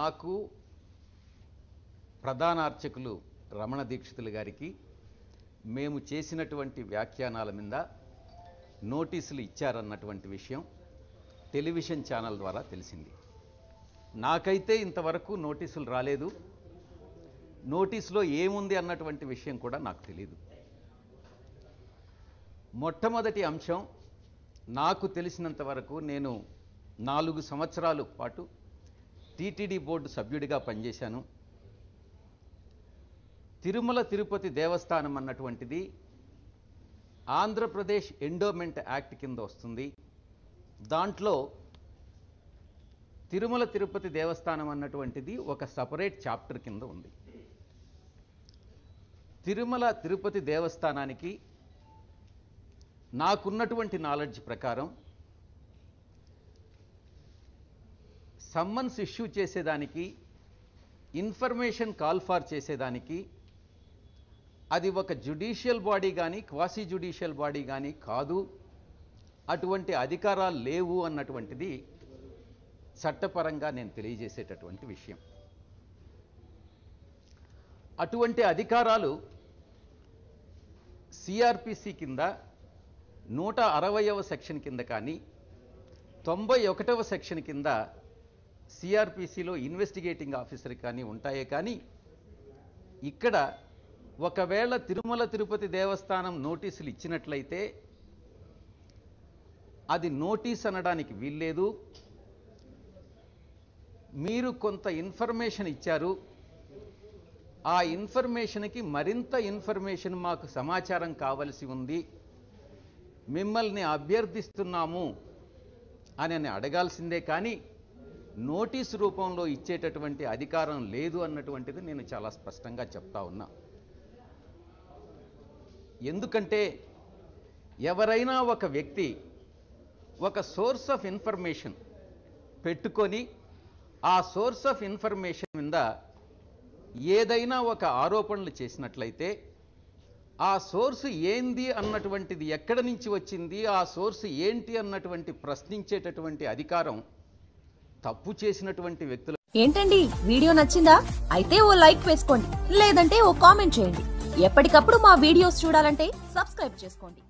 నాకు ప్రధాన అర్చకులు రమణ దీక్షితులు గారికి మేము చేసినటువంటి వ్యాఖ్యానాల మీద నోటీసులు ఇచ్చారన్నటువంటి విషయం టెలివిజన్ ఛానల్ ద్వారా తెలిసింది. నాకైతే ఇంతవరకు నోటీసులు రాలేదు. నోటీసులో ఏముంది అన్నటువంటి విషయం కూడా నాకు తెలియదు. మొట్టమొదటి అంశం, నాకు తెలిసినంత వరకు నేను 4 సంవత్సరాల పాటు టీటీడీ బోర్డు సభ్యుడిగా పనిచేశాను. తిరుమల తిరుపతి దేవస్థానం అన్నటువంటిది ఆంధ్రప్రదేశ్ ఎండోమెంట్ యాక్ట్ కింద వస్తుంది. దాంట్లో తిరుమల తిరుపతి దేవస్థానం అన్నటువంటిది ఒక సపరేట్ చాప్టర్ కింద ఉంది. తిరుమల తిరుపతి దేవస్థానానికి నాకున్నటువంటి నాలెడ్జ్ ప్రకారం సమ్మన్స్ ఇష్యూ చేసేదానికి, ఇన్ఫర్మేషన్ కాల్ ఫార్ చేసేదానికి అది ఒక జ్యుడిషియల్ బాడీ కానీ క్వాసీ జ్యుడిషియల్ బాడీ కానీ కాదు, అటువంటి అధికారాలు లేవు అన్నటువంటిది చట్టపరంగా నేను తెలియజేసేటటువంటి విషయం. అటువంటి అధికారాలు సిఆర్పిసి కింద 160వ సెక్షన్ కింద కానీ 91వ సెక్షన్ కింద సిఆర్పిసిలో ఇన్వెస్టిగేటింగ్ ఆఫీసర్ కానీ ఉంటాయే కానీ ఇక్కడ ఒకవేళ తిరుమల తిరుపతి దేవస్థానం నోటీసులు ఇచ్చినట్లయితే అది నోటీస్ అనడానికి వీల్లేదు. మీరు కొంత ఇన్ఫర్మేషన్ ఇచ్చారు, ఆ ఇన్ఫర్మేషన్కి మరింత ఇన్ఫర్మేషన్ మాకు సమాచారం కావలసి ఉంది, మిమ్మల్ని అభ్యర్థిస్తున్నాము అని అడగాల్సిందే కానీ నోటీసు రూపంలో ఇచ్చేటటువంటి అధికారం లేదు అన్నటువంటిది నేను చాలా స్పష్టంగా చెప్తా ఉన్నా. ఎందుకంటే ఎవరైనా ఒక వ్యక్తి ఒక సోర్స్ ఆఫ్ ఇన్ఫర్మేషన్ పెట్టుకొని ఆ సోర్స్ ఆఫ్ ఇన్ఫర్మేషన్ మీద ఏదైనా ఒక ఆరోపణలు చేసినట్లయితే ఆ సోర్స్ ఏంది అన్నటువంటిది, ఎక్కడి నుంచి వచ్చింది, ఆ సోర్స్ ఏంటి అన్నటువంటి ప్రశ్నించేటటువంటి అధికారం తప్పు చేసినటువంటి వ్యక్తులు. ఏంటండి, వీడియో నచ్చిందా? అయితే ఓ లైక్ వేసుకోండి, లేదంటే ఓ కామెంట్ చేయండి. ఎప్పటికప్పుడు మా వీడియోస్ చూడాలంటే సబ్స్క్రైబ్ చేసుకోండి.